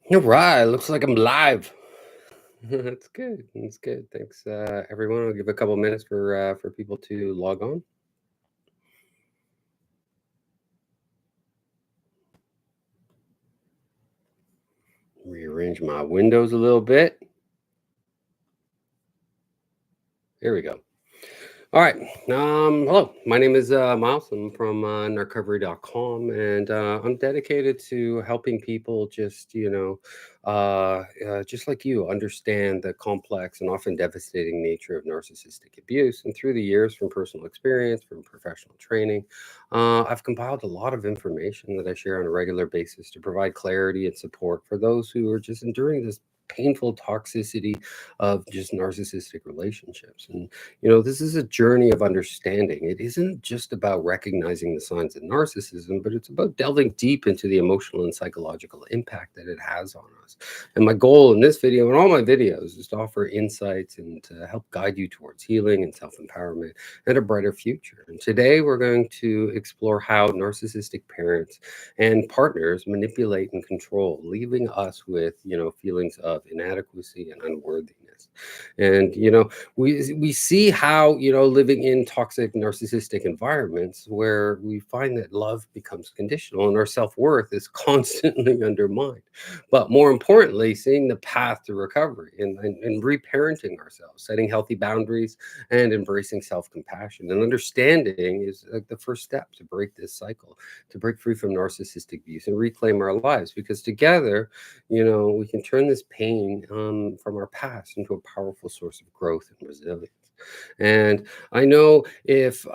All right, looks like I'm live. That's good. That's good. Thanks, everyone. I'll give a couple minutes for people to log on. Rearrange my windows a little bit. There we go. All right. Hello. My name is Miles. I'm from narcovery.com, and I'm dedicated to helping people just like you, understand the complex and often devastating nature of narcissistic abuse. And through the years, from personal experience, from professional training, I've compiled a lot of information that I share on a regular basis to provide clarity and support for those who are just enduring this painful toxicity of just narcissistic relationships. And this is a journey of understanding. It isn't just about recognizing the signs of narcissism, but it's about delving deep into the emotional and psychological impact that it has on us. And my goal in this video and all my videos is to offer insights and to help guide you towards healing and self empowerment and a brighter future. And today we're going to explore how narcissistic parents and partners manipulate and control, leaving us with, feelings of inadequacy and unworthiness. And, we see how living in toxic narcissistic environments where we find that love becomes conditional and our self-worth is constantly undermined, but more importantly seeing the path to recovery and reparenting ourselves, setting healthy boundaries, and embracing self-compassion and understanding is like the first step to break this cycle, to break free from narcissistic abuse and reclaim our lives, because together we can turn this pain from our past into a powerful source of growth and resilience. And I know if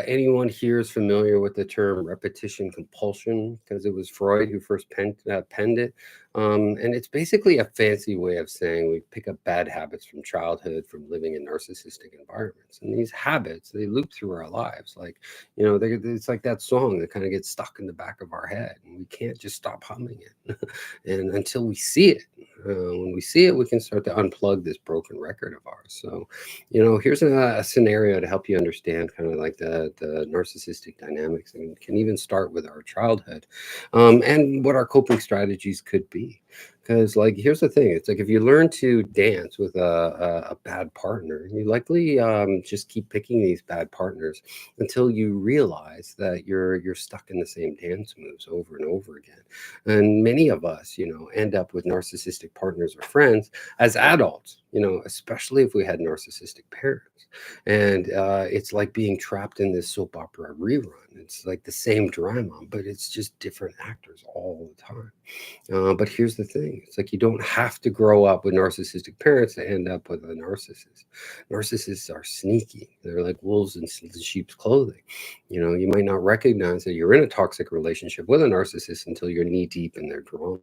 anyone here is familiar with the term repetition compulsion, because it was Freud who first penned it. And it's basically a fancy way of saying we pick up bad habits from childhood, from living in narcissistic environments. And these habits, they loop through our lives. Like, it's like that song that kind of gets stuck in the back of our head and we can't just stop humming it. And until we see it, when we see it, we can start to unplug this broken record of ours. So, here's a scenario to help you understand kind of like the narcissistic dynamics, and can even start with our childhood, and what our coping strategies could be. Because, like, here's the thing: it's like if you learn to dance with a bad partner, you likely just keep picking these bad partners until you realize that you're stuck in the same dance moves over and over again. And many of us, end up with narcissistic partners or friends as adults, especially if we had narcissistic parents. And it's like being trapped in this soap opera rerun. It's like the same drama, but it's just different actors all the time. But here's the thing: it's like you don't have to grow up with narcissistic parents to end up with a narcissist. Narcissists are sneaky, they're like wolves in sheep's clothing. You might not recognize that you're in a toxic relationship with a narcissist until you're knee deep in their drama.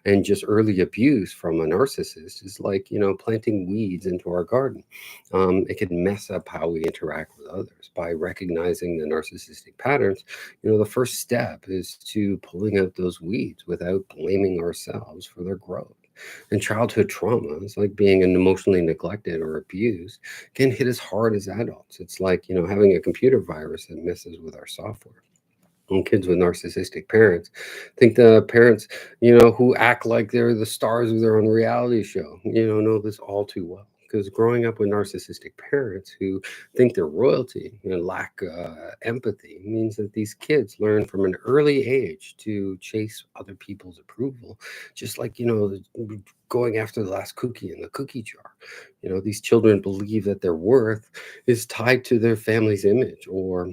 And just early abuse from a narcissist is like, planting weeds into our garden. It can mess up how we interact with others. By recognizing the narcissistic patterns, the first step is to pulling out those weeds without blaming ourselves for their growth. And childhood traumas, like being emotionally neglected or abused, can hit as hard as adults. It's like, having a computer virus that messes with our software. And kids with narcissistic parents think the parents, who act like they're the stars of their own reality show, know this all too well. Because growing up with narcissistic parents who think they're royalty and lack empathy means that these kids learn from an early age to chase other people's approval, just like, going after the last cookie in the cookie jar. These children believe that their worth is tied to their family's image, or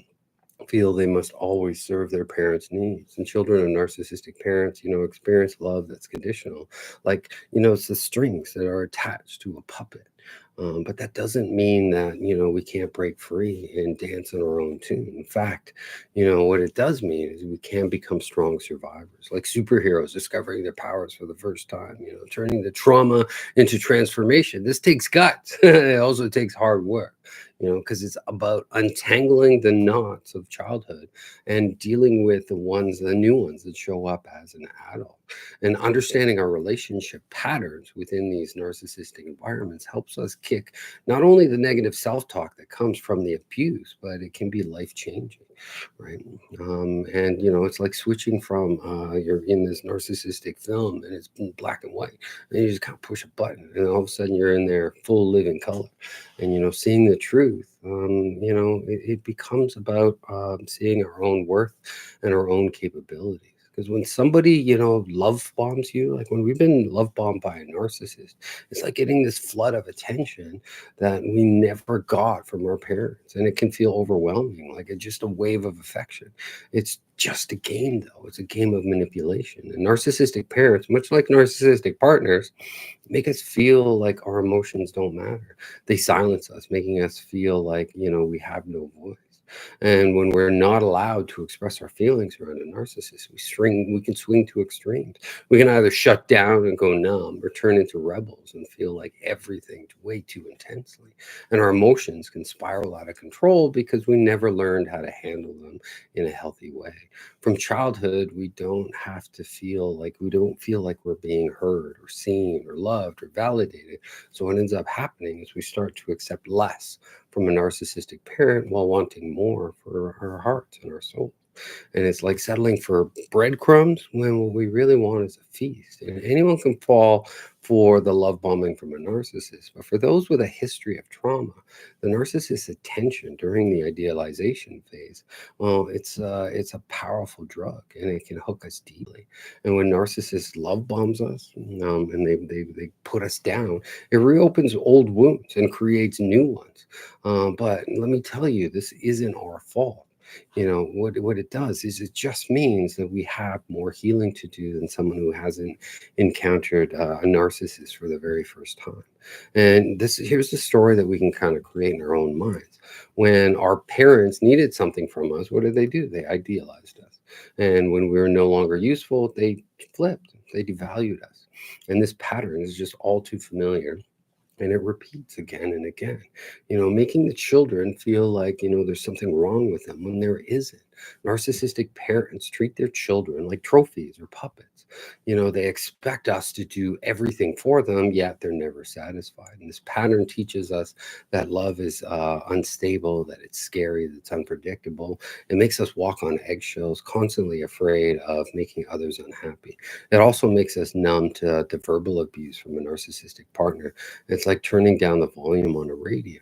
feel they must always serve their parents' needs. And children of narcissistic parents, experience love that's conditional. Like, it's the strings that are attached to a puppet. But that doesn't mean that, we can't break free and dance on our own tune. In fact, what it does mean is we can become strong survivors, like superheroes discovering their powers for the first time, turning the trauma into transformation. This takes guts. It also takes hard work. because it's about untangling the knots of childhood and dealing with the new ones that show up as an adult. And understanding our relationship patterns within these narcissistic environments helps us kick not only the negative self talk that comes from the abuse, but it can be life changing, right? And it's like switching from you're in this narcissistic film and it's in black and white, and you just kind of push a button, and all of a sudden you're in there full living color, and seeing the truth. It becomes about seeing our own worth and our own capabilities. Because when somebody, love bombs you, like when we've been love bombed by a narcissist, it's like getting this flood of attention that we never got from our parents. And it can feel overwhelming, like it's just a wave of affection. It's just a game, though. It's a game of manipulation. And narcissistic parents, much like narcissistic partners, make us feel like our emotions don't matter. They silence us, making us feel like, we have no voice. And when we're not allowed to express our feelings around a narcissist, we can swing to extremes. We can either shut down and go numb, or turn into rebels and feel like everything way too intensely. And our emotions can spiral out of control because we never learned how to handle them in a healthy way. From childhood, we don't feel like we're being heard or seen or loved or validated. So what ends up happening is we start to accept less from a narcissistic parent while wanting more for our hearts and our soul. And it's like settling for breadcrumbs when what we really want is a feast. And anyone can fall for the love bombing from a narcissist. But for those with a history of trauma, the narcissist's attention during the idealization phase, well, it's a powerful drug, and it can hook us deeply. And when narcissists love bombs us, and they put us down, it reopens old wounds and creates new ones. But let me tell you, this isn't our fault. What it does is it just means that we have more healing to do than someone who hasn't encountered a narcissist for the very first time. And here's the story that we can kind of create in our own minds. When our parents needed something from us, what did they do? They idealized us. And when we were no longer useful, they flipped, they devalued us. And this pattern is just all too familiar, and it repeats again and again, making the children feel like, there's something wrong with them when there isn't. Narcissistic parents treat their children like trophies or puppets. They expect us to do everything for them, yet they're never satisfied. And this pattern teaches us that love is unstable, that it's scary, that it's unpredictable. It makes us walk on eggshells, constantly afraid of making others unhappy. It also makes us numb to verbal abuse from a narcissistic partner. It's like turning down the volume on a radio.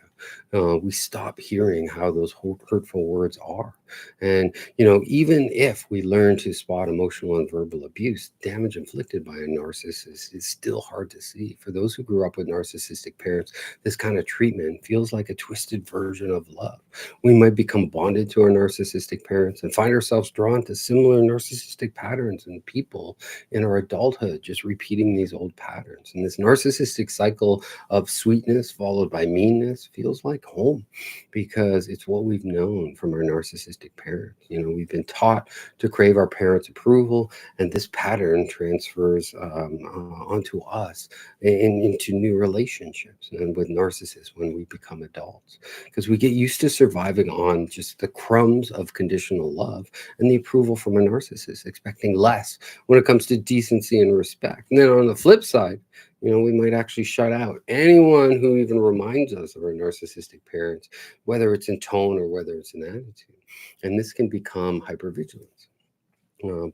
We stop hearing how those hurtful words are. And, even if we learn to spot emotional and verbal abuse, damage inflicted by a narcissist is still hard to see. For those who grew up with narcissistic parents, this kind of treatment feels like a twisted version of love. We might become bonded to our narcissistic parents and find ourselves drawn to similar narcissistic patterns in people in our adulthood, just repeating these old patterns. And this narcissistic cycle of sweetness followed by meanness feels like home, because it's what we've known from our narcissistic parents. We've been taught to crave our parents' approval, and this pattern transfers onto us into new relationships and with narcissists when we become adults, because we get used to surviving on just the crumbs of conditional love and the approval from a narcissist, expecting less when it comes to decency and respect. And then on the flip side, we might actually shut out anyone who even reminds us of our narcissistic parents, whether it's in tone or whether it's in attitude. And this can become hypervigilance.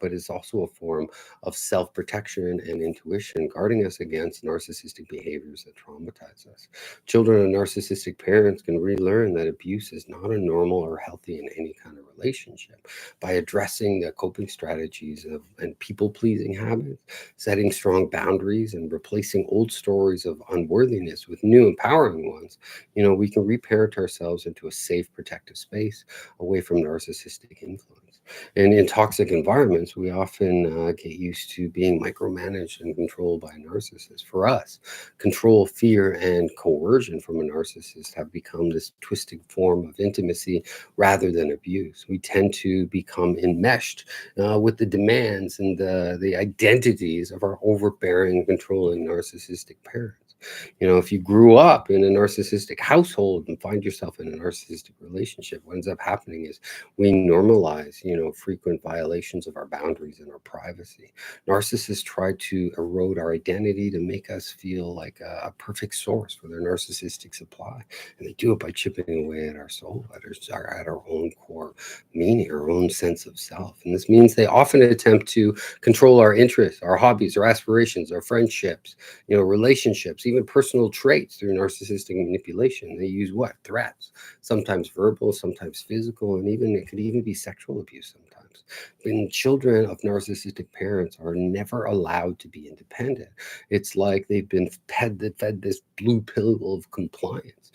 But it's also a form of self protection and intuition, guarding us against narcissistic behaviors that traumatize us. Children of narcissistic parents can relearn that abuse is not a normal or healthy in any kind of relationship by addressing the coping strategies and people pleasing habits, setting strong boundaries, and replacing old stories of unworthiness with new empowering ones. We can reparent ourselves into a safe, protective space away from narcissistic influence. And in toxic environments, we often get used to being micromanaged and controlled by a narcissist. For us, control, fear, and coercion from a narcissist have become this twisted form of intimacy rather than abuse. We tend to become enmeshed with the demands and the identities of our overbearing, controlling narcissistic parents. If you grew up in a narcissistic household and find yourself in a narcissistic relationship, what ends up happening is we normalize, frequent violations of our boundaries and our privacy. Narcissists try to erode our identity to make us feel like a perfect source for their narcissistic supply. And they do it by chipping away at our soul, at our own core meaning, our own sense of self. And this means they often attempt to control our interests, our hobbies, our aspirations, our friendships, relationships, even personal traits through narcissistic manipulation. They use what? Threats, sometimes verbal, sometimes physical, and even it could even be sexual abuse sometimes. When children of narcissistic parents are never allowed to be independent, it's like they've been fed this blue pill of compliance,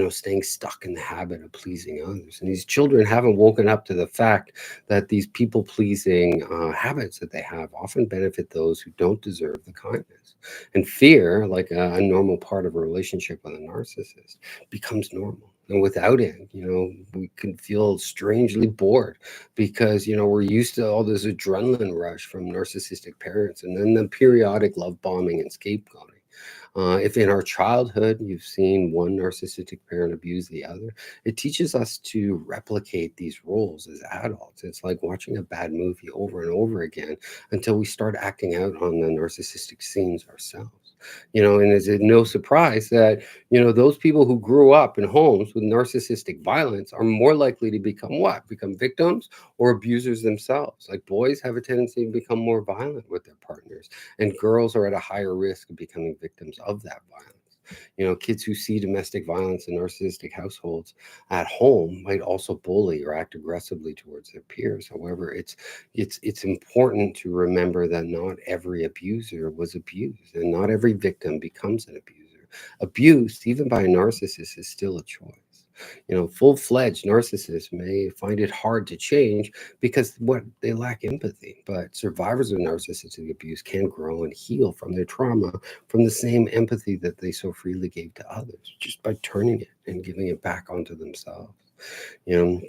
staying stuck in the habit of pleasing others. And these children haven't woken up to the fact that these people pleasing habits that they have often benefit those who don't deserve the kindness. And fear, like a normal part of a relationship with a narcissist, becomes normal. And without it, we can feel strangely bored because, we're used to all this adrenaline rush from narcissistic parents and then the periodic love bombing and scapegoating. If in our childhood you've seen one narcissistic parent abuse the other, it teaches us to replicate these roles as adults. It's like watching a bad movie over and over again until we start acting out on the narcissistic scenes ourselves. And is it no surprise that, those people who grew up in homes with narcissistic violence are more likely to become what? Become victims or abusers themselves. Like boys have a tendency to become more violent with their partners, and girls are at a higher risk of becoming victims of that violence. Kids who see domestic violence in narcissistic households at home might also bully or act aggressively towards their peers. However, it's important to remember that not every abuser was abused, and not every victim becomes an abuser. Abuse, even by a narcissist, is still a choice. Full-fledged narcissists may find it hard to change because what they lack empathy, but survivors of narcissistic abuse can grow and heal from their trauma from the same empathy that they so freely gave to others, just by turning it and giving it back onto themselves.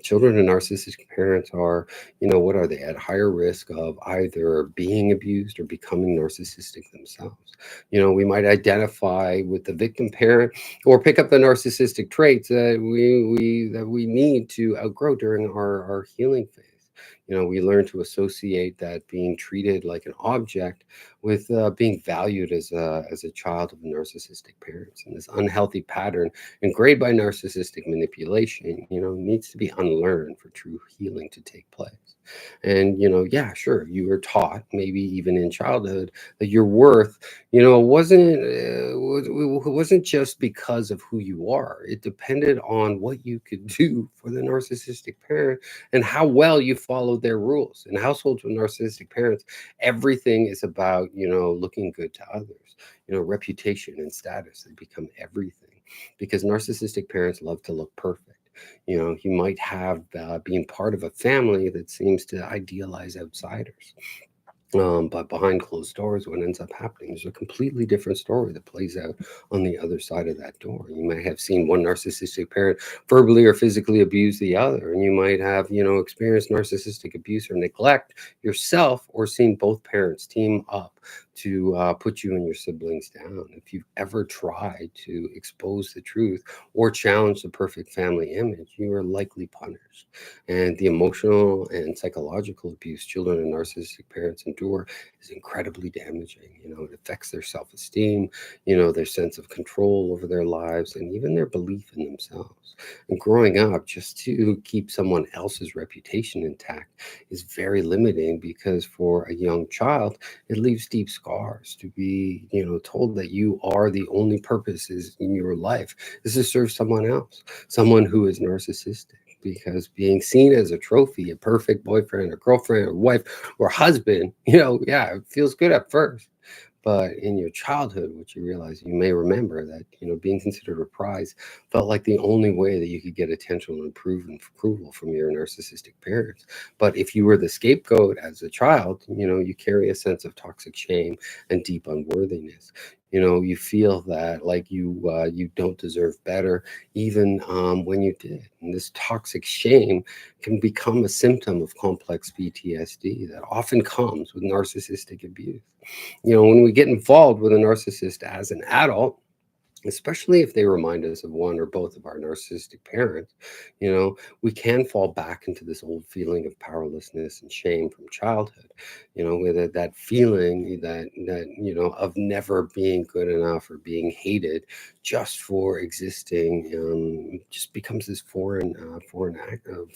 Children of narcissistic parents are, what are they? At higher risk of either being abused or becoming narcissistic themselves. We might identify with the victim parent or pick up the narcissistic traits that we need to outgrow during our healing phase. We learn to associate that being treated like an object with being valued as a child of narcissistic parents. And this unhealthy pattern, engraved by narcissistic manipulation, needs to be unlearned for true healing to take place. And, yeah, sure, you were taught, maybe even in childhood, that your worth, wasn't just because of who you are. It depended on what you could do for the narcissistic parent and how well you followed their rules. In households with narcissistic parents, everything is about, looking good to others. Reputation and status, they become everything because narcissistic parents love to look perfect. You might have being part of a family that seems to idealize outsiders. But behind closed doors, what ends up happening is a completely different story that plays out on the other side of that door. You may have seen one narcissistic parent verbally or physically abuse the other, and you might have, experienced narcissistic abuse or neglect yourself, or seen both parents team up to put you and your siblings down. If you've ever tried to expose the truth or challenge the perfect family image, you are likely punished. And the emotional and psychological abuse children and narcissistic parents endure is incredibly damaging. It affects their self-esteem, their sense of control over their lives, and even their belief in themselves. And growing up just to keep someone else's reputation intact is very limiting because for a young child, it leaves deep scars to be, told that you are the only purposes in your life is to serve someone else, someone who is narcissistic. Because being seen as a trophy, a perfect boyfriend or girlfriend or wife or husband, yeah, it feels good at first. But in your childhood, what you realize, you may remember that, being considered a prize felt like the only way that you could get attention and approval from your narcissistic parents. But if you were the scapegoat as a child, you carry a sense of toxic shame and deep unworthiness. You feel that like you don't deserve better, even when you did. And this toxic shame can become a symptom of complex PTSD that often comes with narcissistic abuse. When we get involved with a narcissist as an adult, especially if they remind us of one or both of our narcissistic parents. We can fall back into this old feeling of powerlessness and shame from childhood. With that feeling that of never being good enough or being hated just for existing, just becomes this foreign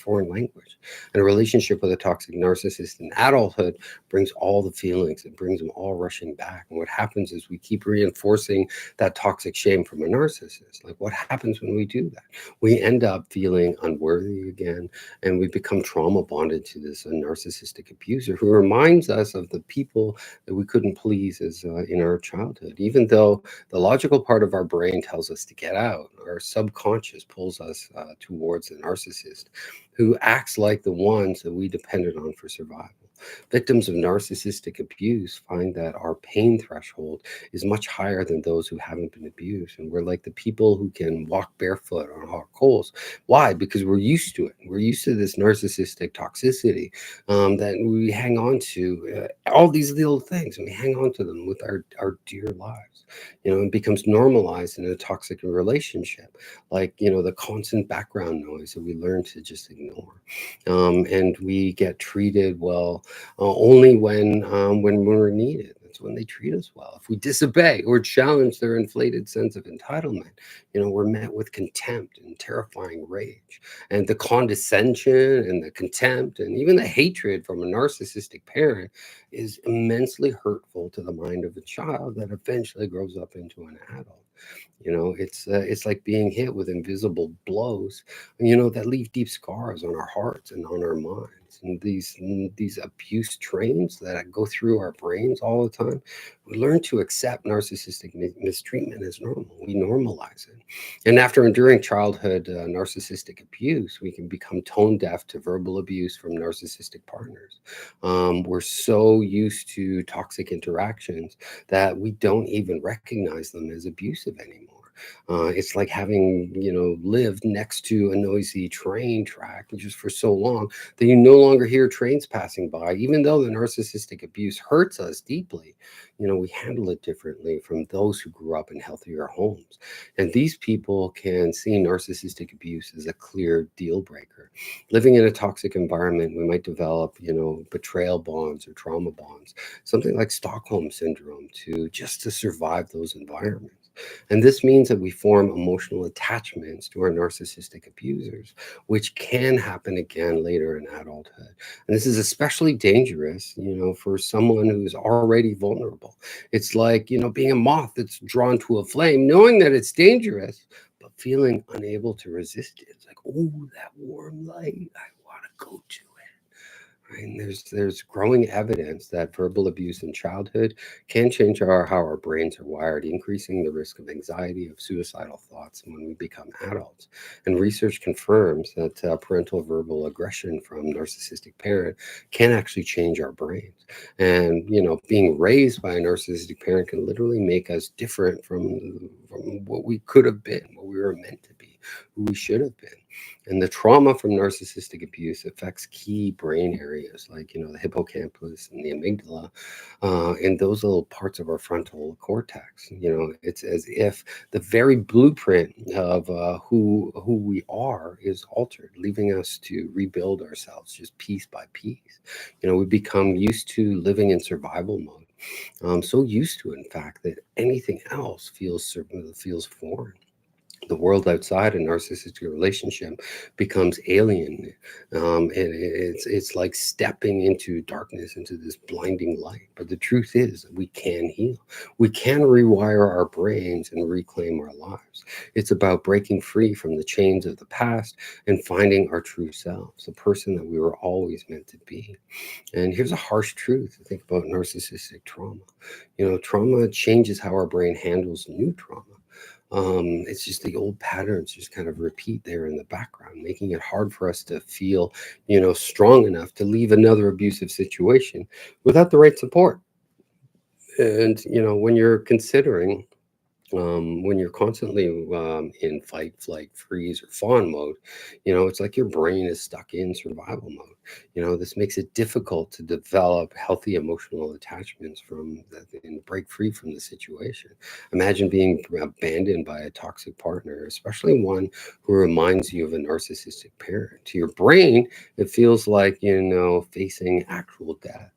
language. And a relationship with a toxic narcissist in adulthood brings all the feelings. It brings them all rushing back. And what happens is we keep reinforcing that toxic shame from a narcissist. Like, what happens when we do that? We end up feeling unworthy again, and we become trauma bonded to this narcissistic abuser who reminds us of the people that we couldn't please as in our childhood. Even though the logical part of our brain tells us to get out, our subconscious pulls us towards the narcissist who acts like the ones that we depended on for survival. Victims of narcissistic abuse find that our pain threshold is much higher than those who haven't been abused. And we're like the people who can walk barefoot on hot coals. Why? Because we're used to it. We're used to this narcissistic toxicity that we hang on to, all these little things, and we hang on to them with our dear lives. It becomes normalized in a toxic relationship, like, the constant background noise that we learn to just ignore. And we get treated well only when we're needed. That's when they treat us well. If we disobey or challenge their inflated sense of entitlement, we're met with contempt and terrifying rage. And the condescension and the contempt and even the hatred from a narcissistic parent is immensely hurtful to the mind of a child that eventually grows up into an adult. It's like being hit with invisible blows, that leave deep scars on our hearts and on our minds. And these abuse trains that go through our brains all the time, we learn to accept narcissistic mistreatment as normal. We normalize it. And after enduring childhood narcissistic abuse, we can become tone deaf to verbal abuse from narcissistic partners. We're so used to toxic interactions that we don't even recognize them as abusive anymore. It's like having, lived next to a noisy train track just for so long that you no longer hear trains passing by. Even though the narcissistic abuse hurts us deeply, we handle it differently from those who grew up in healthier homes. And these people can see narcissistic abuse as a clear deal breaker. Living in a toxic environment, we might develop, betrayal bonds or trauma bonds, something like Stockholm syndrome, to survive those environments. And this means that we form emotional attachments to our narcissistic abusers, which can happen again later in adulthood. And this is especially dangerous, for someone who's already vulnerable. It's like, being a moth that's drawn to a flame, knowing that it's dangerous, but feeling unable to resist it. It's like, oh, that warm light, I want to go to it. Right? And there's growing evidence that verbal abuse in childhood can change how our brains are wired, increasing the risk of anxiety, of suicidal thoughts when we become adults. And research confirms that parental verbal aggression from narcissistic parent can actually change our brains. And being raised by a narcissistic parent can literally make us different from what we could have been, what we were meant to be, who we should have been. And the trauma from narcissistic abuse affects key brain areas like, the hippocampus and the amygdala, and those little parts of our frontal cortex. It's as if the very blueprint of who we are is altered, leaving us to rebuild ourselves just piece by piece. We become used to living in survival mode. So used to, in fact, that anything else feels foreign. The world outside a narcissistic relationship becomes alien, and it's like stepping into darkness, into this blinding light. But the truth is that we can heal. We can rewire our brains and reclaim our lives. It's about breaking free from the chains of the past and finding our true selves, the person that we were always meant to be. And here's a harsh truth to think about narcissistic trauma. Trauma changes how our brain handles new trauma. It's just the old patterns just kind of repeat there in the background, making it hard for us to feel, strong enough to leave another abusive situation without the right support. And, when you're considering When you're constantly in fight, flight, freeze, or fawn mode, it's like your brain is stuck in survival mode. This makes it difficult to develop healthy emotional attachments and break free from the situation. Imagine being abandoned by a toxic partner, especially one who reminds you of a narcissistic parent. To your brain, it feels like, facing actual death.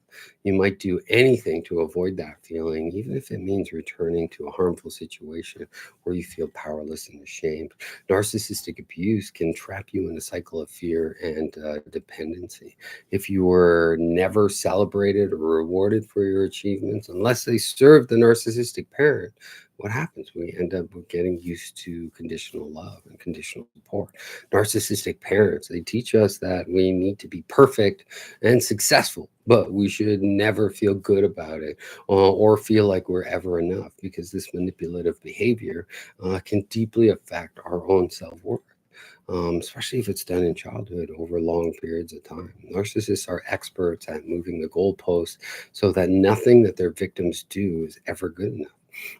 You might do anything to avoid that feeling, even if it means returning to a harmful situation where you feel powerless and ashamed. Narcissistic abuse can trap you in a cycle of fear and dependency. If you were never celebrated or rewarded for your achievements, unless they serve the narcissistic parent, what happens? We end up with getting used to conditional love and conditional support. Narcissistic parents, they teach us that we need to be perfect and successful, but we should never feel good about it or feel like we're ever enough, because this manipulative behavior can deeply affect our own self worth. Especially if it's done in childhood over long periods of time. Narcissists are experts at moving the goalposts so that nothing that their victims do is ever good enough.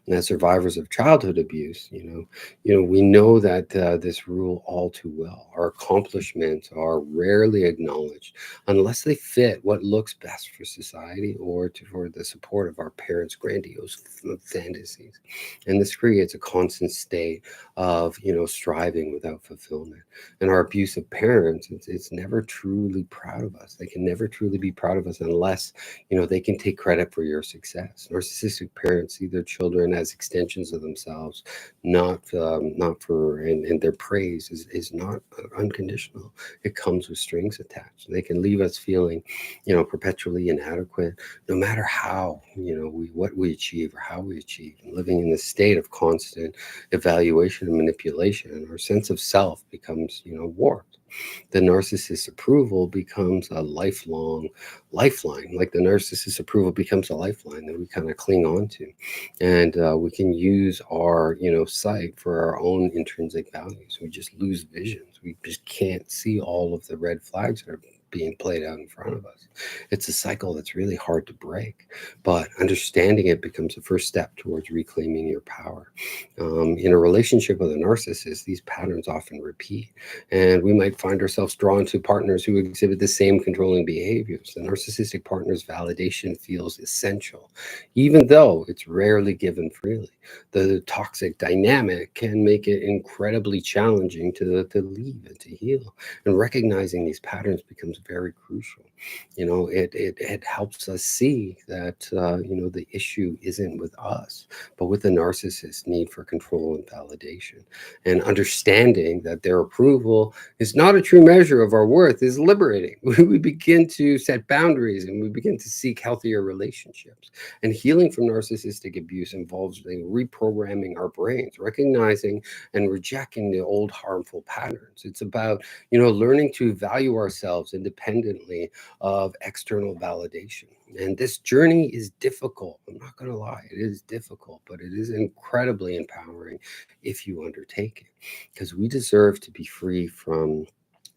And as survivors of childhood abuse, we know that this rule all too well. Our accomplishments are rarely acknowledged unless they fit what looks best for society or for the support of our parents' grandiose fantasies. And this creates a constant state of, striving without fulfillment. And our abusive parents, it's never truly proud of us. They can never truly be proud of us unless, they can take credit for your success. Narcissistic parents see their children as extensions of themselves, not for, and their praise is not unconditional. It comes with strings attached. They can leave us feeling, perpetually inadequate, no matter how, what we achieve or how we achieve, and living in this state of constant evaluation and manipulation. And our sense of self becomes, warped. The narcissist's approval becomes a lifelong lifeline. Like the narcissist's approval becomes a lifeline that we kind of cling on to. And we can use our, sight for our own intrinsic values. We just lose visions. We just can't see all of the red flags that are being played out in front of us. It's a cycle that's really hard to break, but understanding it becomes the first step towards reclaiming your power. In a relationship with a narcissist, these patterns often repeat, and we might find ourselves drawn to partners who exhibit the same controlling behaviors. The narcissistic partner's validation feels essential, even though it's rarely given freely. The toxic dynamic can make it incredibly challenging to leave and to heal. And recognizing these patterns becomes very crucial. It helps us see that, the issue isn't with us, but with the narcissist's need for control and validation. And understanding that their approval is not a true measure of our worth is liberating. We begin to set boundaries and we begin to seek healthier relationships. And healing from narcissistic abuse involves reprogramming our brains, recognizing and rejecting the old harmful patterns. It's about, learning to value ourselves independently of external validation. And this journey is difficult. I'm not going to lie, it is difficult, but it is incredibly empowering if you undertake it, because we deserve to be free from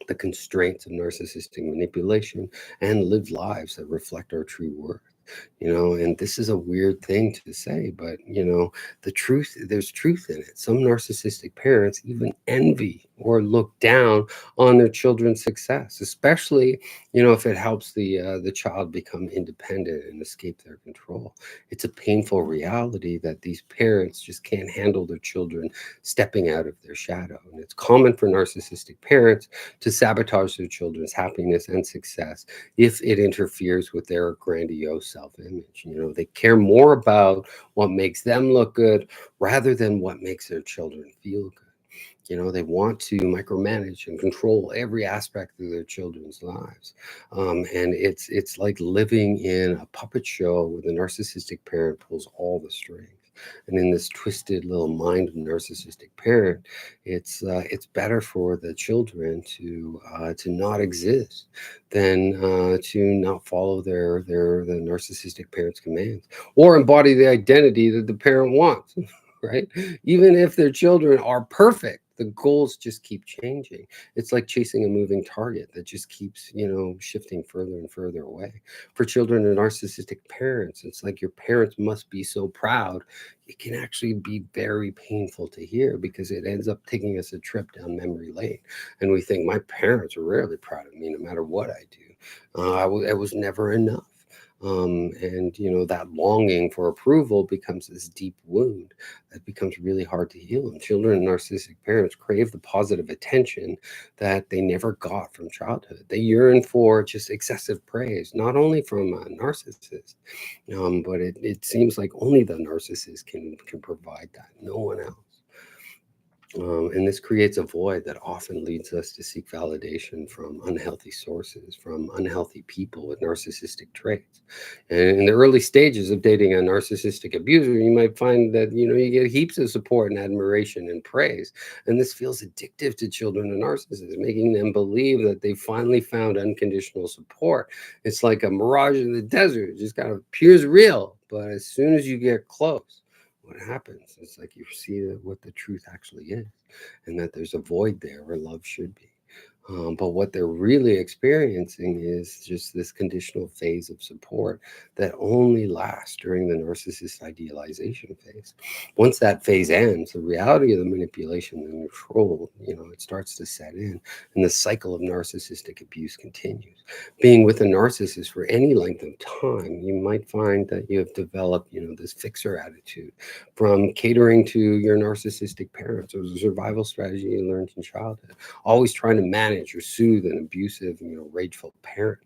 the constraints of narcissistic manipulation and live lives that reflect our true worth. And this is a weird thing to say, but there's truth in it. Some narcissistic parents even envy or look down on their children's success, especially, if it helps the child become independent and escape their control. It's a painful reality that these parents just can't handle their children stepping out of their shadow. And it's common for narcissistic parents to sabotage their children's happiness and success if it interferes with their grandiose self-image. They care more about what makes them look good rather than what makes their children feel good. They want to micromanage and control every aspect of their children's lives. And it's like living in a puppet show where the narcissistic parent pulls all the strings. And in this twisted little mind of narcissistic parent, it's better for the children to not exist than to not follow the narcissistic parent's commands or embody the identity that the parent wants. Right? Even if their children are perfect, The goals just keep changing. It's like chasing a moving target that just keeps, shifting further and further away. For children and narcissistic parents, it's like your parents must be so proud. It can actually be very painful to hear because it ends up taking us a trip down memory lane. And we think, my parents are rarely proud of me no matter what I do. It was never enough. And that longing for approval becomes this deep wound that becomes really hard to heal. And children and narcissistic parents crave the positive attention that they never got from childhood. They yearn for just excessive praise, not only from a narcissist, but it seems like only the narcissist can provide that, no one else. And this creates a void that often leads us to seek validation from unhealthy sources, from unhealthy people with narcissistic traits. And in the early stages of dating a narcissistic abuser, you might find that you get heaps of support and admiration and praise, and this feels addictive to children and narcissists, making them believe that they finally found unconditional support. It's like a mirage in the desert; it just kind of appears real, but as soon as you get close, what happens? It's like you see what the truth actually is, and that there's a void there where love should be. But what they're really experiencing is just this conditional phase of support that only lasts during the narcissist idealization phase. Once that phase ends, the reality of the manipulation and control, it starts to set in, and the cycle of narcissistic abuse continues. Being with a narcissist for any length of time, you might find that you have developed, this fixer attitude from catering to your narcissistic parents. It was a survival strategy you learned in childhood, always trying to manage or soothe an abusive, rageful parent.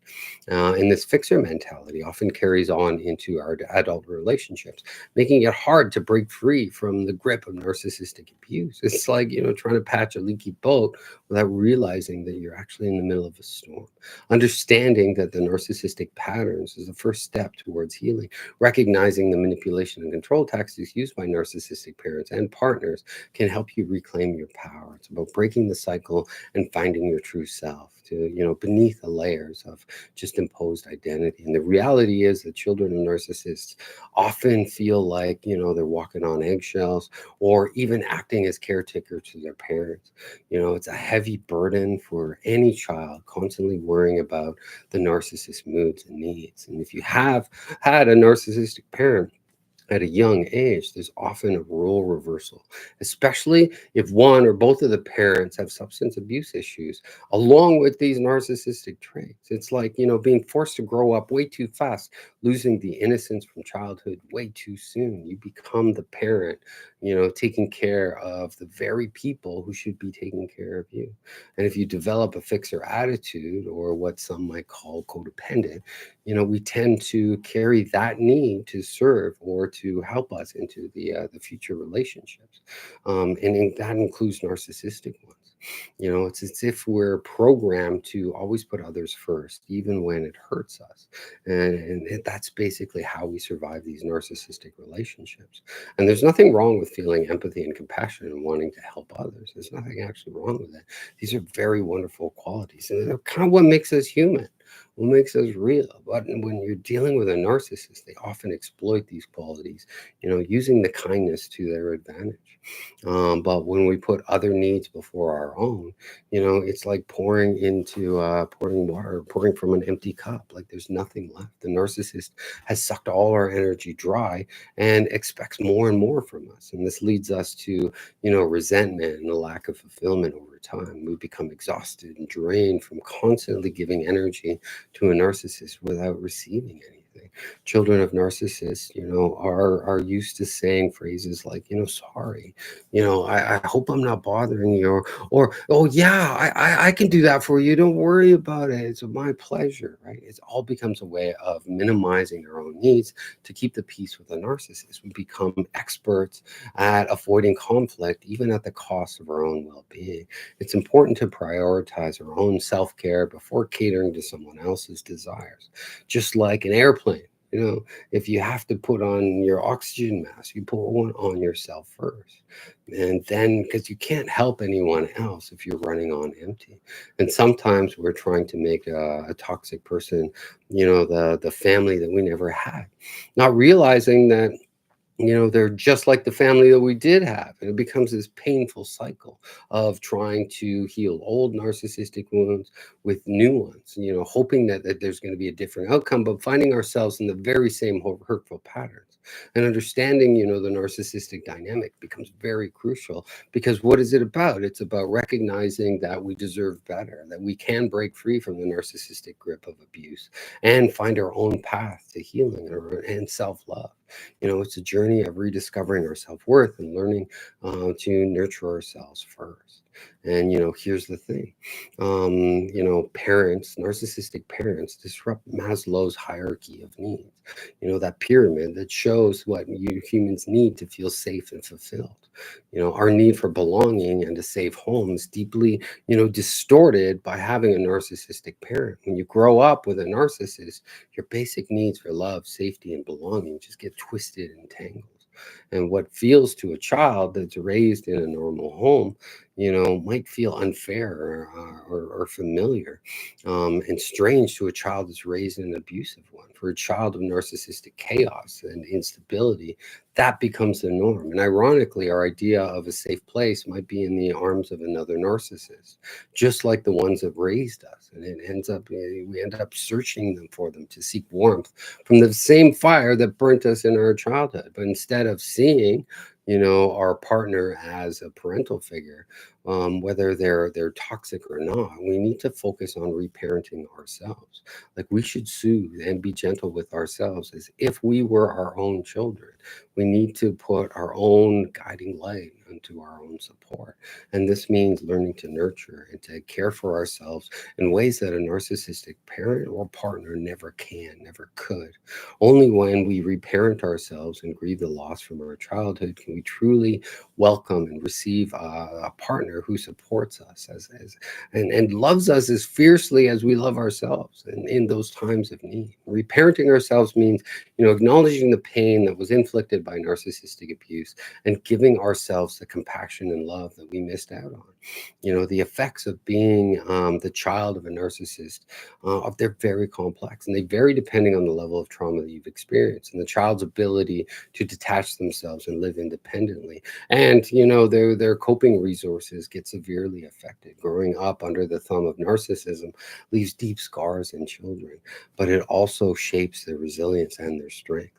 And this fixer mentality often carries on into our adult relationships, making it hard to break free from the grip of narcissistic abuse. It's like, trying to patch a leaky boat without realizing that you're actually in the middle of a storm. Understanding that the narcissistic patterns is the first step towards healing. Recognizing the manipulation and control tactics used by narcissistic parents and partners can help you reclaim your power. It's about breaking the cycle and finding your true self to, beneath the layers of just imposed identity. And the reality is that children of narcissists often feel like, they're walking on eggshells or even acting as caretaker to their parents. It's a heavy burden for any child constantly worrying about the narcissist's moods and needs. And if you have had a narcissistic parent at a young age, there's often a role reversal, especially if one or both of the parents have substance abuse issues, along with these narcissistic traits. It's like, being forced to grow up way too fast, losing the innocence from childhood way too soon. You become the parent, taking care of the very people who should be taking care of you. And if you develop a fixer attitude, or what some might call codependent, we tend to carry that need to serve or to help us into the future relationships, that includes narcissistic ones. It's as if we're programmed to always put others first, even when it hurts us, and that's basically how we survive these narcissistic relationships. And there's nothing wrong with feeling empathy and compassion and wanting to help others. There's nothing actually wrong with that. These are very wonderful qualities, and they're kind of what makes us human, what makes us real. But when you're dealing with a narcissist, they often exploit these qualities, using the kindness to their advantage. But when we put other needs before our own, it's like pouring water, pouring from an empty cup. Like there's nothing left. The narcissist has sucked all our energy dry and expects more and more from us. And this leads us to, resentment and a lack of fulfillment over time. We become exhausted and drained from constantly giving energy to a narcissist without receiving anything. Children of narcissists, are used to saying phrases like, sorry, I hope I'm not bothering you, or oh yeah, I can do that for you. Don't worry about it. It's my pleasure, right? It all becomes a way of minimizing our own needs to keep the peace with a narcissist. We become experts at avoiding conflict, even at the cost of our own well-being. It's important to prioritize our own self-care before catering to someone else's desires. Just like an airplane, if you have to put on your oxygen mask, you put one on yourself first. And then, because you can't help anyone else if you're running on empty. And sometimes we're trying to make a toxic person, the family that we never had, not realizing that They're just like the family that we did have. And it becomes this painful cycle of trying to heal old narcissistic wounds with new ones, hoping that there's going to be a different outcome, but finding ourselves in the very same hurtful patterns. And understanding, the narcissistic dynamic becomes very crucial, because what is it about? It's about recognizing that we deserve better, that we can break free from the narcissistic grip of abuse and find our own path to healing and self love. It's a journey of rediscovering our self worth and learning to nurture ourselves first. And here's the thing, parents, narcissistic parents, disrupt Maslow's hierarchy of needs. That pyramid that shows what you humans need to feel safe and fulfilled. Our need for belonging and a safe home is deeply, distorted by having a narcissistic parent. When you grow up with a narcissist, your basic needs for love, safety, and belonging just get twisted and tangled. And what feels to a child that's raised in a normal home, might feel unfair or familiar, and strange to a child that's raised in an abusive one. For a child of narcissistic chaos and instability, that becomes the norm. And ironically, our idea of a safe place might be in the arms of another narcissist, just like the ones that raised us. And we end up searching for them to seek warmth from the same fire that burnt us in our childhood. But instead of seeing, our partner as a parental figure, whether they're toxic or not, we need to focus on reparenting ourselves. Like, we should soothe and be gentle with ourselves as if we were our own children. We need to put our own guiding light into our own support. And this means learning to nurture and to care for ourselves in ways that a narcissistic parent or partner never can, never could. Only when we reparent ourselves and grieve the loss from our childhood can we truly welcome and receive a partner who supports us and loves us as fiercely as we love ourselves, and in those times of need. Reparenting ourselves means, acknowledging the pain that was inflicted by narcissistic abuse and giving ourselves the compassion and love that we missed out on. The effects of being the child of a narcissist, they're very complex, and they vary depending on the level of trauma that you've experienced and the child's ability to detach themselves and live independently. And their coping resources get severely affected. Growing up under the thumb of narcissism leaves deep scars in children, but it also shapes their resilience and their strength.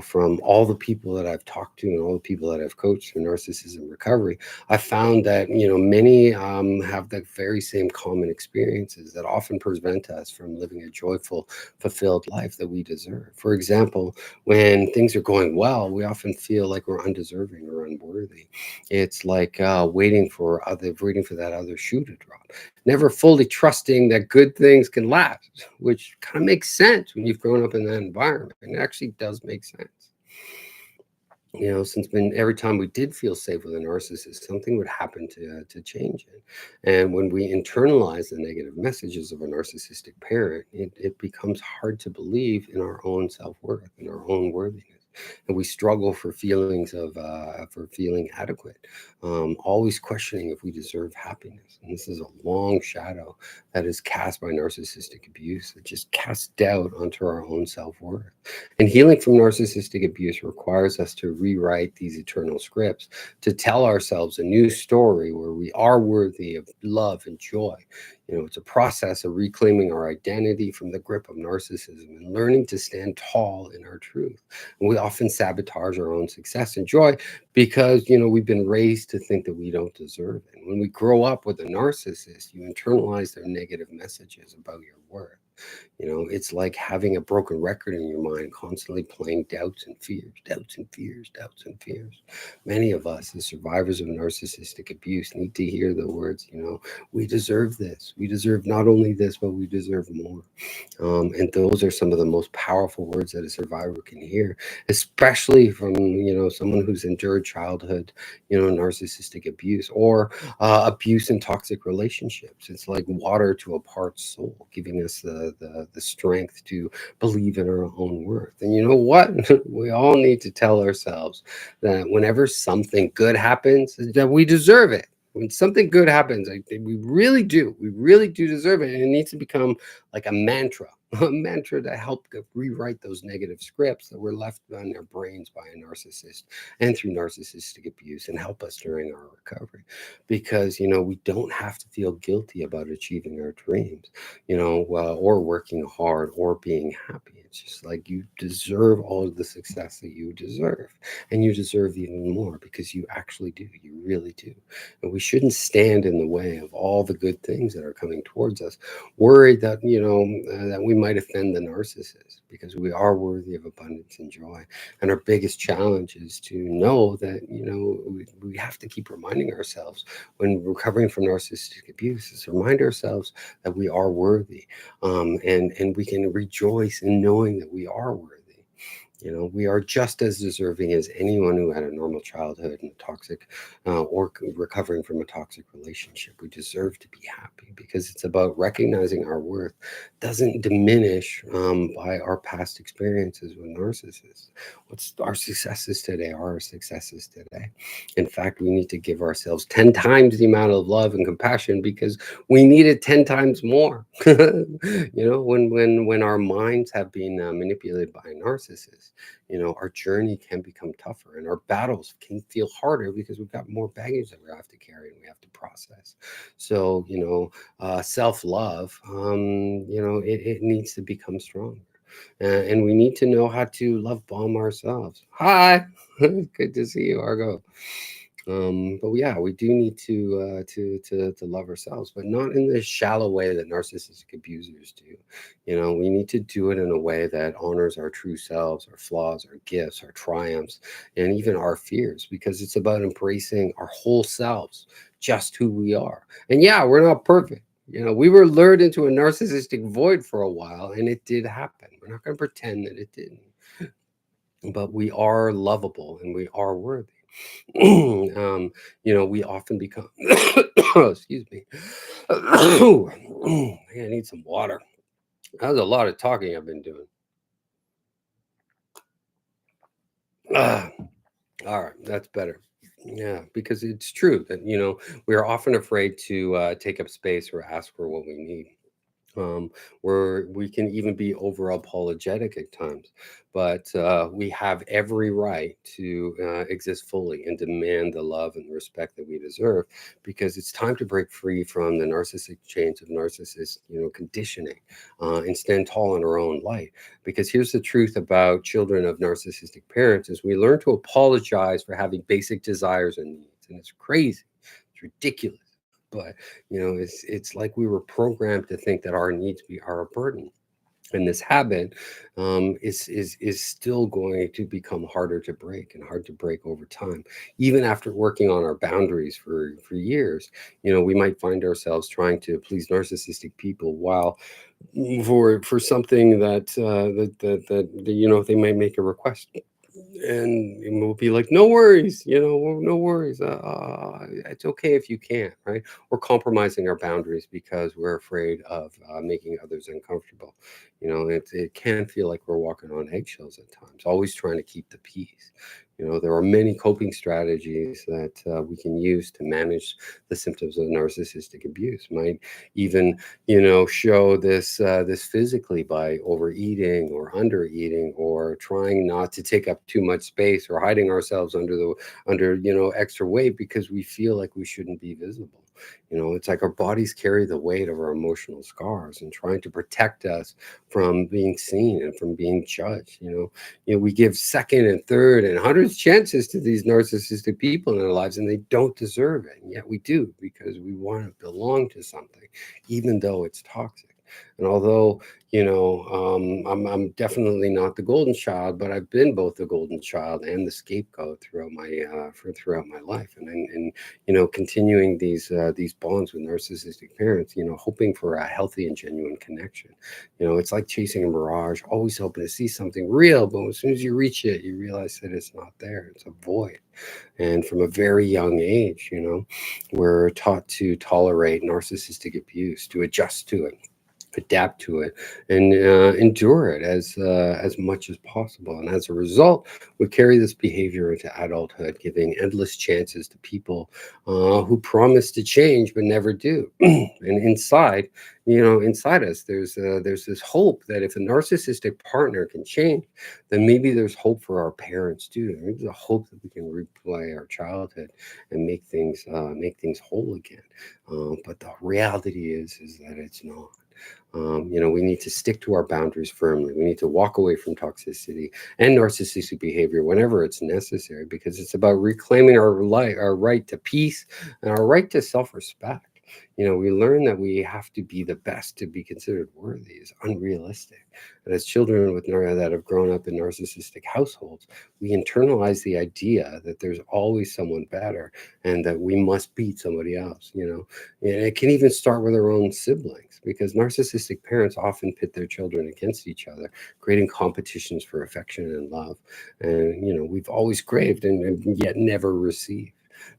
From all the people that I've talked to and all the people that I've coached through narcissism recovery, I found that many have the very same common experiences that often prevent us from living a joyful, fulfilled life that we deserve. For example, when things are going well, we often feel like we're undeserving or unworthy. It's like waiting for that other shoe to drop, never fully trusting that good things can last, which kind of makes sense when you've grown up in that environment. And it actually does make sense. Since every time we did feel safe with a narcissist, something would happen to change it. And when we internalize the negative messages of a narcissistic parent, it becomes hard to believe in our own self-worth and our own worthiness. And we struggle for feeling adequate, always questioning if we deserve happiness. And this is a long shadow that is cast by narcissistic abuse. It just casts doubt onto our own self-worth. And healing from narcissistic abuse requires us to rewrite these eternal scripts, to tell ourselves a new story where we are worthy of love and joy. It's a process of reclaiming our identity from the grip of narcissism and learning to stand tall in our truth. And we often sabotage our own success and joy because, we've been raised to think that we don't deserve it. When we grow up with a narcissist, you internalize their negative messages about your worth. It's like having a broken record in your mind, constantly playing doubts and fears, doubts and fears, doubts and fears. Many of us, as survivors of narcissistic abuse, need to hear the words, we deserve this. We deserve not only this, but we deserve more. And those are some of the most powerful words that a survivor can hear, especially from, someone who's endured childhood, narcissistic abuse or abuse in toxic relationships. It's like water to a parched soul, giving us the strength to believe in our own worth. And you know what? We all need to tell ourselves that whenever something good happens, that we deserve it. When something good happens, we really do deserve it. And it needs to become like a mantra a mantra to help rewrite those negative scripts that were left on their brains by a narcissist and through narcissistic abuse, and help us during our recovery. Because, we don't have to feel guilty about achieving our dreams, or working hard or being happy. It's just like you deserve all of the success that you deserve. And you deserve even more because you actually do. You really do. And we shouldn't stand in the way of all the good things that are coming towards us, worried that, that we might offend the narcissist, because we are worthy of abundance and joy. And our biggest challenge is to know that, we have to keep reminding ourselves when recovering from narcissistic abuse, is to remind ourselves that we are worthy, and we can rejoice in knowing that we are worthy. We are just as deserving as anyone who had a normal childhood and toxic, or recovering from a toxic relationship. We deserve to be happy because it's about recognizing our worth doesn't diminish, by our past experiences with narcissists. What's our successes today are our successes today. In fact, we need to give ourselves 10 times the amount of love and compassion because we need it 10 times more. When our minds have been manipulated by narcissists, our journey can become tougher and our battles can feel harder because we've got more baggage that we have to carry and we have to process. So, self-love, it needs to become stronger. And we need to know how to love bomb ourselves. Hi, good to see you, Argo. But yeah, we do need to love ourselves, but not in the shallow way that narcissistic abusers do. We need to do it in a way that honors our true selves, our flaws, our gifts, our triumphs, and even our fears, because it's about embracing our whole selves, just who we are. And yeah, we're not perfect. We were lured into a narcissistic void for a while, and it did happen. We're not going to pretend that it didn't, but we are lovable and we are worthy. We often become, excuse me. I need some water. That was a lot of talking I've been doing. Ah, all right, that's better. Yeah, because it's true that, we are often afraid to take up space or ask for what we need, where we can even be over apologetic at times. But we have every right to exist fully and demand the love and the respect that we deserve, because it's time to break free from the narcissistic chains of narcissist, conditioning, and stand tall in our own light. Because here's the truth about children of narcissistic parents: is we learn to apologize for having basic desires and needs, and it's crazy, it's ridiculous. But it's like we were programmed to think that our needs are a burden, and this habit, is still going to become harder to break and hard to break over time. Even after working on our boundaries for years, we might find ourselves trying to please narcissistic people, while for something that they might make a request, and we'll be like, no worries, no worries, it's okay if you can't, right? Or compromising our boundaries because we're afraid of making others uncomfortable. It can feel like we're walking on eggshells at times, always trying to keep the peace. There are many coping strategies that we can use to manage the symptoms of narcissistic abuse. Might even, show this physically by overeating or undereating, or trying not to take up too much space, or hiding ourselves under extra weight because we feel like we shouldn't be visible. It's like our bodies carry the weight of our emotional scars, and trying to protect us from being seen and from being judged. We give second and third and hundreds chances to these narcissistic people in our lives, and they don't deserve it, and yet we do, because we want to belong to something, even though it's toxic. And although, I'm definitely not the golden child, but I've been both the golden child and the scapegoat throughout my life, and continuing these bonds with narcissistic parents, hoping for a healthy and genuine connection. It's like chasing a mirage, always hoping to see something real, but as soon as you reach it, you realize that it's not there. It's a void. And from a very young age, we're taught to tolerate narcissistic abuse, to adjust to it, adapt to it, and endure it as much as possible. And as a result, we carry this behavior into adulthood, giving endless chances to people who promise to change but never do. And inside, inside us, there's this hope that if a narcissistic partner can change, then maybe there's hope for our parents too. There's a hope that we can replay our childhood and make things whole again. But the reality is that it's not. We need to stick to our boundaries firmly. We need to walk away from toxicity and narcissistic behavior whenever it's necessary, because it's about reclaiming our right to peace and our right to self-respect. We learn that we have to be the best to be considered worthy is unrealistic. And as children that have grown up in narcissistic households, we internalize the idea that there's always someone better and that we must beat somebody else. And it can even start with our own siblings, because narcissistic parents often pit their children against each other, creating competitions for affection and love. And, we've always craved and yet never received.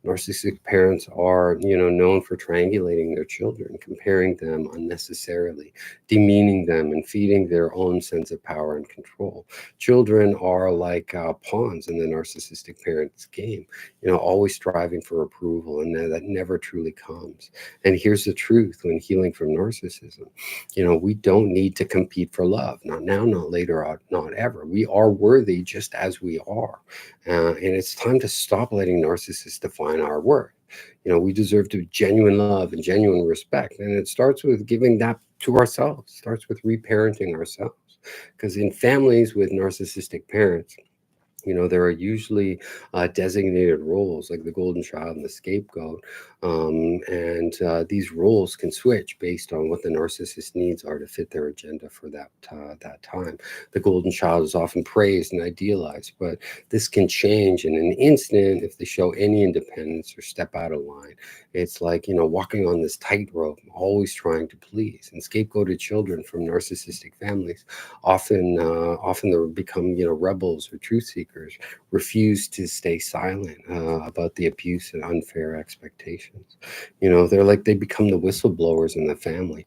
Narcissistic parents are, known for triangulating their children, comparing them unnecessarily, demeaning them, and feeding their own sense of power and control. Children are like pawns in the narcissistic parent's game, always striving for approval, and that never truly comes. And here's the truth: when healing from narcissism, we don't need to compete for love. Not now, not later, not ever. We are worthy just as we are. And it's time to stop letting narcissists define our worth. We deserve to genuine love and genuine respect. And it starts with giving that to ourselves, it starts with reparenting ourselves. Because in families with narcissistic parents, there are usually designated roles like the golden child and the scapegoat. And these roles can switch based on what the narcissist needs are to fit their agenda for that time. The golden child is often praised and idealized, but this can change in an instant if they show any independence or step out of line. It's like, walking on this tightrope, always trying to please. And scapegoated children from narcissistic families often they become, rebels or truth seekers, refuse to stay silent about the abuse and unfair expectations. They become the whistleblowers in the family,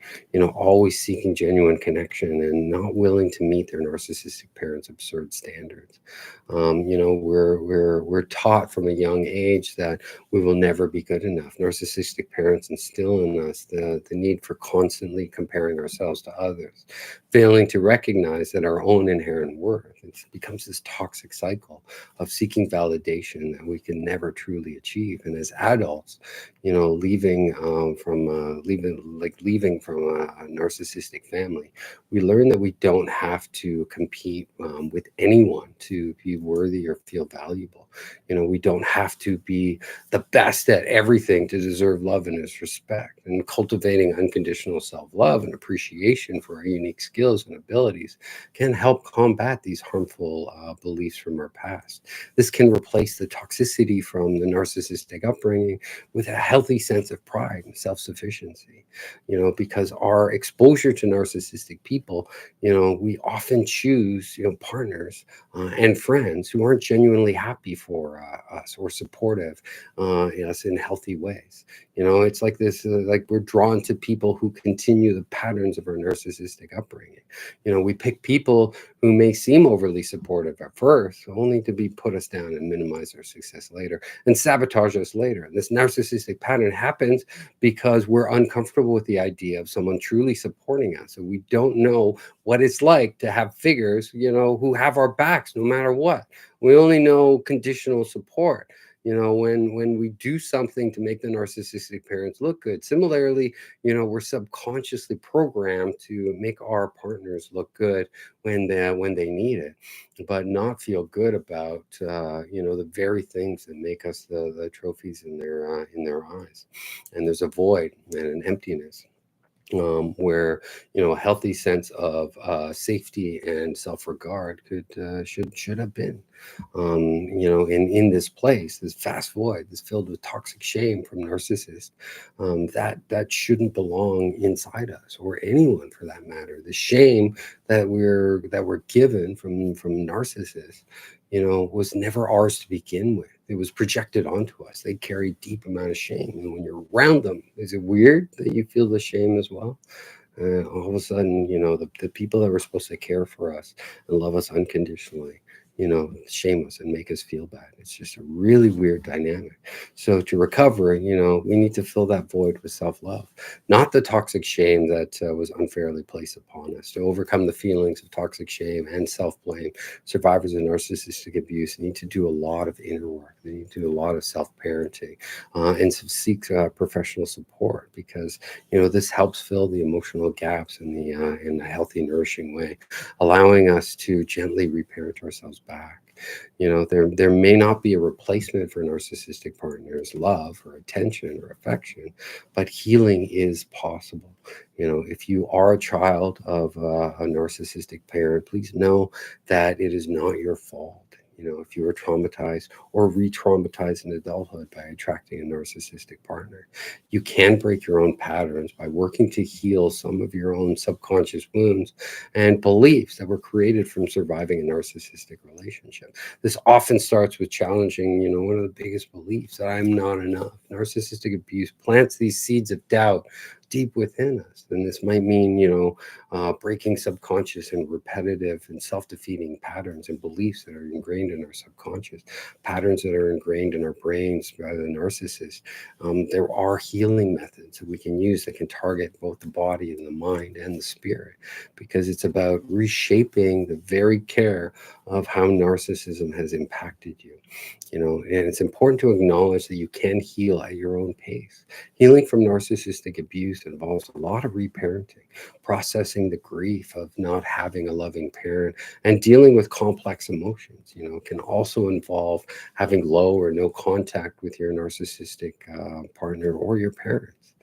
always seeking genuine connection and not willing to meet their narcissistic parents' absurd standards. We're taught from a young age that we will never be good enough. Narcissistic parents instill in us the need for constantly comparing ourselves to others, failing to recognize that our own inherent worth. It becomes this toxic cycle of seeking validation that we can never truly achieve. And as adults, leaving from a narcissistic family, we learn that we don't have to compete with anyone to be worthy or feel valuable. We don't have to be the best at everything to deserve love and respect. And cultivating unconditional self-love and appreciation for our unique skills and abilities can help combat these harmful beliefs from our past. This can replace the toxicity from the narcissistic upbringing with a healthy sense of pride and self-sufficiency. Because our exposure to narcissistic people, we often choose, partners and friends who aren't genuinely happy for us or supportive in us in healthy ways. It's like this, like we're drawn to people who continue the patterns of our narcissistic upbringing. We pick people who may seem overly supportive at first, only to be put us down and minimize our success later and sabotage us later. And this narcissistic pattern happens because we're uncomfortable with the idea of someone truly supporting us. And we don't know what it's like to have figures, who have our backs no matter what. We only know conditional support. When we do something to make the narcissistic parents look good. Similarly, we're subconsciously programmed to make our partners look good when they need it, but not feel good about the very things that make us the trophies in their eyes. And there's a void and an emptiness where a healthy sense of safety and self-regard should have been. In this place, this vast void, this filled with toxic shame from narcissists, that shouldn't belong inside us or anyone for that matter. The shame that we're given from narcissists, was never ours to begin with. It was projected onto us. They carry deep amount of shame, and when you're around them, is it weird that you feel the shame as well? All of a sudden, the people that were supposed to care for us and love us unconditionally, shame us and make us feel bad. It's just a really weird dynamic. So to recover, we need to fill that void with self-love, not the toxic shame that was unfairly placed upon us. To overcome the feelings of toxic shame and self-blame, survivors of narcissistic abuse need to do a lot of inner work. They need to do a lot of self-parenting, and seek professional support, because this helps fill the emotional gaps in a healthy, nourishing way, allowing us to gently reparent ourselves back. There may not be a replacement for narcissistic partners, love or attention or affection, but healing is possible. If you are a child of a narcissistic parent, please know that it is not your fault. If you were traumatized or re-traumatized in adulthood by attracting a narcissistic partner, you can break your own patterns by working to heal some of your own subconscious wounds and beliefs that were created from surviving a narcissistic relationship. This often starts with challenging, one of the biggest beliefs, that I'm not enough. Narcissistic abuse plants these seeds of doubt deep within us. And this might mean, breaking subconscious and repetitive and self-defeating patterns and beliefs that are ingrained in our subconscious, patterns that are ingrained in our brains by the narcissist. There are healing methods that we can use that can target both the body and the mind and the spirit, because it's about reshaping the very care of how narcissism has impacted you. And it's important to acknowledge that you can heal at your own pace. Healing from narcissistic abuse involves a lot of reparenting, processing the grief of not having a loving parent, and dealing with complex emotions. It can also involve having low or no contact with your narcissistic partner or your parents.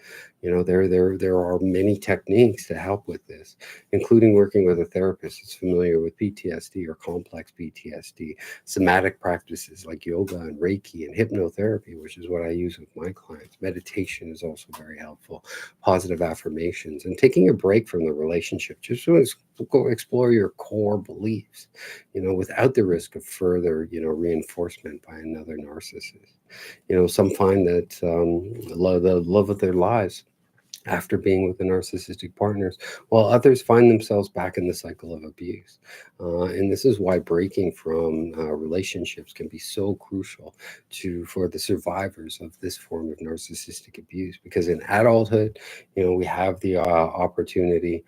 There are many techniques to help with this, including working with a therapist that's familiar with PTSD or complex PTSD, somatic practices like yoga and Reiki and hypnotherapy, which is what I use with my clients. Meditation is also very helpful, positive affirmations, and taking a break from the relationship just to go explore your core beliefs, without the risk of further, reinforcement by another narcissist. Some find that the love of their lives after being with the narcissistic partners, while others find themselves back in the cycle of abuse. And this is why breaking from relationships can be so crucial for the survivors of this form of narcissistic abuse. Because in adulthood, we have the opportunity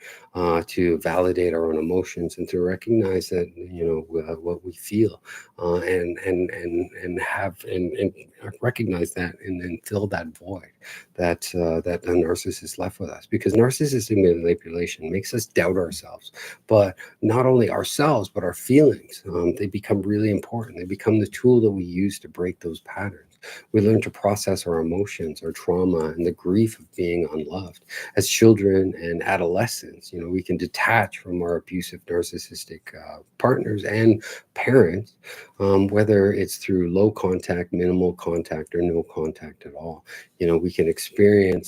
to validate our own emotions and to recognize that what we feel, and have and recognize that, and then fill that void that a narcissist left with us. Because narcissistic manipulation makes us doubt ourselves, but not only ourselves but our feelings. They become really important. They become the tool that we use to break those patterns. We learn to process our emotions, our trauma, and the grief of being unloved. As children and adolescents, we can detach from our abusive narcissistic partners and parents, whether it's through low contact, minimal contact, or no contact at all. We can experiment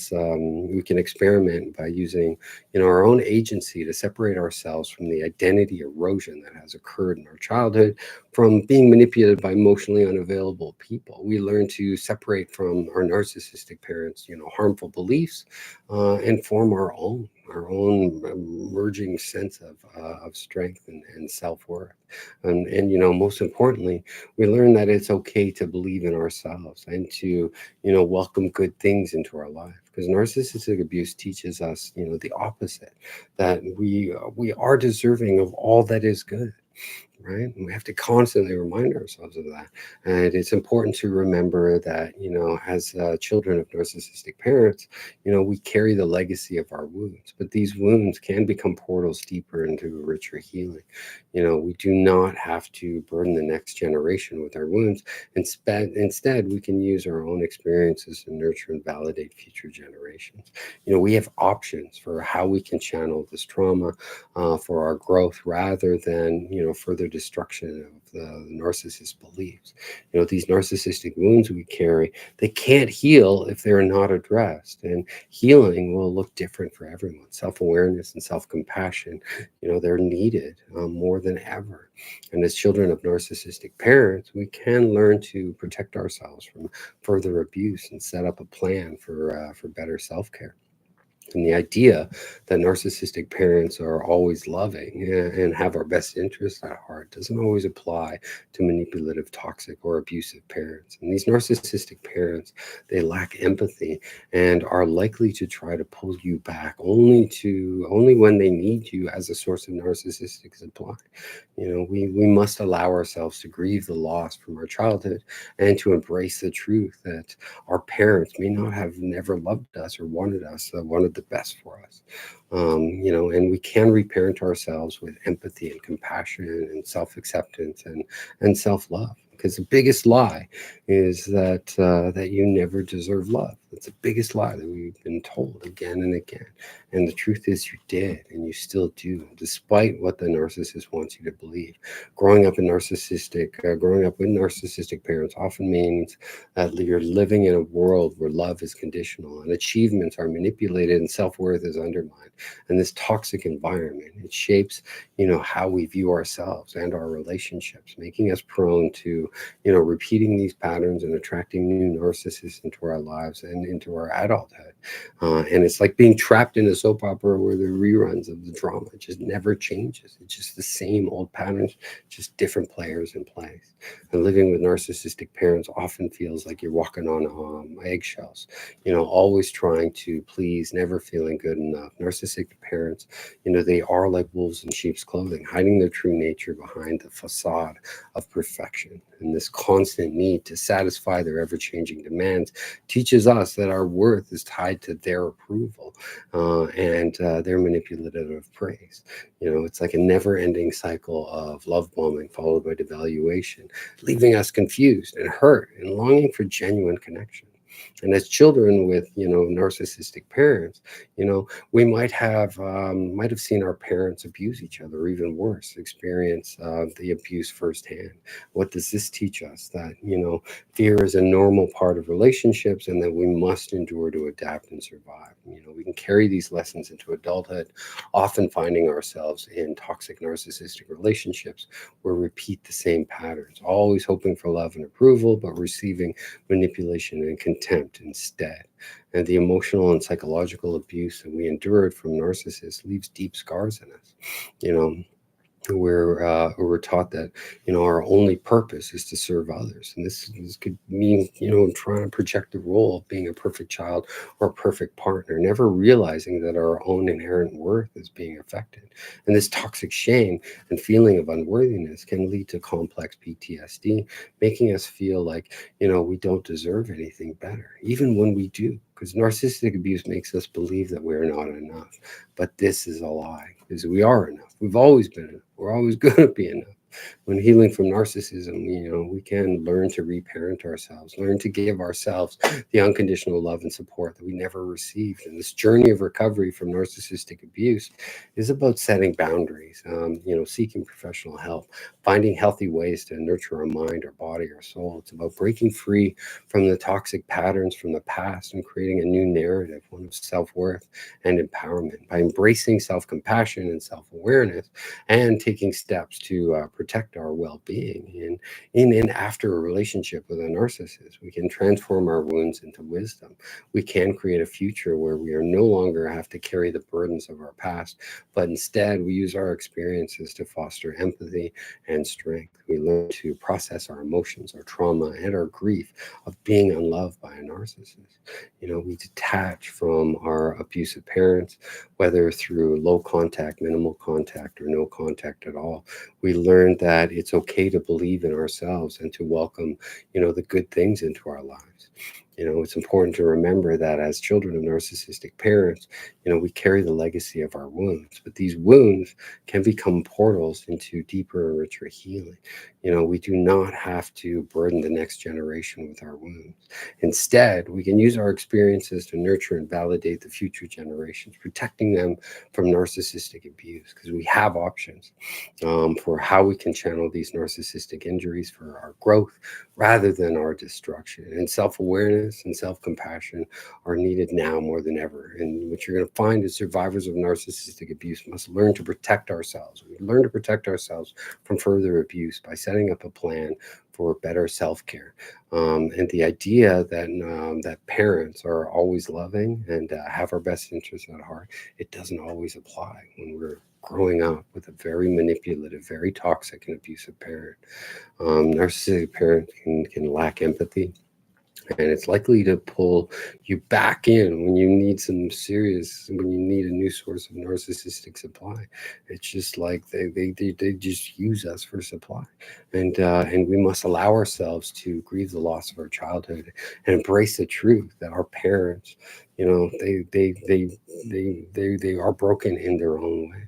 by using, our own agency to separate ourselves from the identity erosion that has occurred in our childhood, from being manipulated by emotionally unavailable people. We learn to separate from our narcissistic parents, harmful beliefs, and form our own emerging sense of strength and self-worth. And most importantly, we learn that it's okay to believe in ourselves and to welcome good things into our life. Because narcissistic abuse teaches us, the opposite, that we are deserving of all that is good, right? And we have to constantly remind ourselves of that. And it's important to remember that, as children of narcissistic parents, we carry the legacy of our wounds, but these wounds can become portals deeper into a richer healing. We do not have to burden the next generation with our wounds. Instead, we can use our own experiences to nurture and validate future generations. We have options for how we can channel this trauma for our growth, rather than further destruction of the narcissist beliefs. These narcissistic wounds we carry, they can't heal if they're not addressed, and healing will look different for everyone. Self-awareness and self-compassion, they're needed more than ever. And as children of narcissistic parents, we can learn to protect ourselves from further abuse and set up a plan for better self-care. And the idea that narcissistic parents are always loving and have our best interests at heart doesn't always apply to manipulative, toxic, or abusive parents. And these narcissistic parents, they lack empathy and are likely to try to pull you back only when they need you as a source of narcissistic supply. We must allow ourselves to grieve the loss from our childhood and to embrace the truth that our parents may not have never loved us or wanted us, wanted the best for us. And we can reparent ourselves with empathy and compassion and self-acceptance and self-love. Because the biggest lie is that you never deserve love. That's the biggest lie that we've been told again and again. And the truth is, you did, and you still do, despite what the narcissist wants you to believe. Growing up with narcissistic parents often means that you're living in a world where love is conditional and achievements are manipulated and self-worth is undermined. And this toxic environment, it shapes, how we view ourselves and our relationships, making us prone to, repeating these patterns and attracting new narcissists into our lives and into our adulthood. And it's like being trapped in a soap opera where the reruns of the drama just never changes. It's just the same old patterns, just different players in place. And living with narcissistic parents often feels like you're walking on eggshells, always trying to please, never feeling good enough. Narcissistic parents, they are like wolves in sheep's clothing, hiding their true nature behind the facade of perfection. And this constant need to satisfy their ever changing demands teaches us that our worth is tied to their approval and their manipulative praise. It's like a never ending cycle of love bombing followed by devaluation, leaving us confused and hurt and longing for genuine connection. And as children with, narcissistic parents, we might have seen our parents abuse each other, or even worse, experience the abuse firsthand. What does this teach us? That, fear is a normal part of relationships and that we must endure to adapt and survive. We can carry these lessons into adulthood, often finding ourselves in toxic narcissistic relationships where we repeat the same patterns, always hoping for love and approval, but receiving manipulation and contempt instead. And the emotional and psychological abuse that we endured from narcissists leaves deep scars in us. You know, we're taught that our only purpose is to serve others, and this could mean trying to project the role of being a perfect child or a perfect partner, never realizing that our own inherent worth is being affected. And this toxic shame and feeling of unworthiness can lead to complex PTSD, making us feel like we don't deserve anything better, even when we do. Because narcissistic abuse makes us believe that we're not enough. But this is a lie, because we are enough. We've always been enough. We're always going to be enough. When healing from narcissism, we can learn to reparent ourselves, learn to give ourselves the unconditional love and support that we never received. And this journey of recovery from narcissistic abuse is about setting boundaries, seeking professional help, finding healthy ways to nurture our mind, our body, our soul. It's about breaking free from the toxic patterns from the past and creating a new narrative, one of self-worth and empowerment, by embracing self-compassion and self-awareness and taking steps to protect our well-being. In and after a relationship with a narcissist, we can transform our wounds into wisdom. We can create a future where we are no longer have to carry the burdens of our past, but instead we use our experiences to foster empathy and strength. We learn to process our emotions, our trauma, and our grief of being unloved by a narcissist. We detach from our abusive parents, whether through low contact, minimal contact, or no contact at all. We learn that it's okay to believe in ourselves and to welcome, the good things into our lives. It's important to remember that as children of narcissistic parents, we carry the legacy of our wounds, but these wounds can become portals into deeper and richer healing. We do not have to burden the next generation with our wounds. Instead, we can use our experiences to nurture and validate the future generations, protecting them from narcissistic abuse, because we have options for how we can channel these narcissistic injuries for our growth rather than our destruction. And self-awareness and self-compassion are needed now more than ever. And what you're going to find is survivors of narcissistic abuse must learn to protect ourselves. We learn to protect ourselves from further abuse by setting up a plan for better self-care. And the idea that that parents are always loving and have our best interests at heart, it doesn't always apply when we're growing up with a very manipulative, very toxic and abusive parent. Narcissistic parent can lack empathy, and it's likely to pull you back in when you need when you need a new source of narcissistic supply. It's just like they just use us for supply. And we must allow ourselves to grieve the loss of our childhood and embrace the truth that our parents, they are broken in their own way.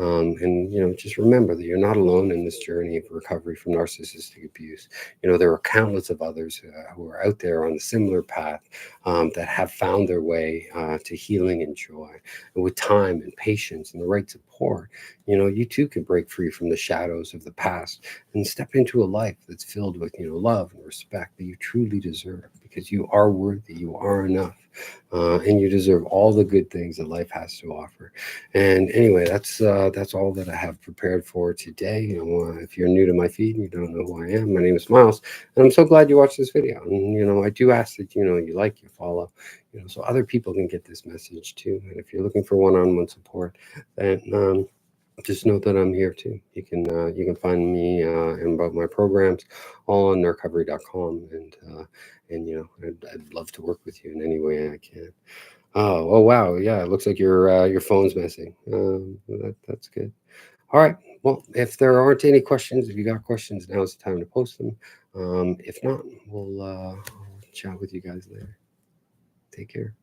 And just remember that you're not alone in this journey of recovery from narcissistic abuse. There are countless of others who are out there on a similar path, that have found their way to healing and joy. And with time and patience and the right support, you too can break free from the shadows of the past and step into a life that's filled with love and respect that you truly deserve, because you are worthy, you are enough, and you deserve all the good things that life has to offer. And anyway, that's all that I have prepared for today. If you're new to my feed and you don't know who I am, my name is Miles, and I'm so glad you watched this video. And I do ask that you like, you follow, so other people can get this message too. And if you're looking for one-on-one support, then just know that I'm here too. You can find me and about my programs all on narcovery.com, and I'd love to work with you in any way I can. Oh wow, yeah. It looks like your phone's missing. That's good. All right. Well, if there aren't any questions, if you got questions, now is the time to post them. If not, I'll chat with you guys later. Take care.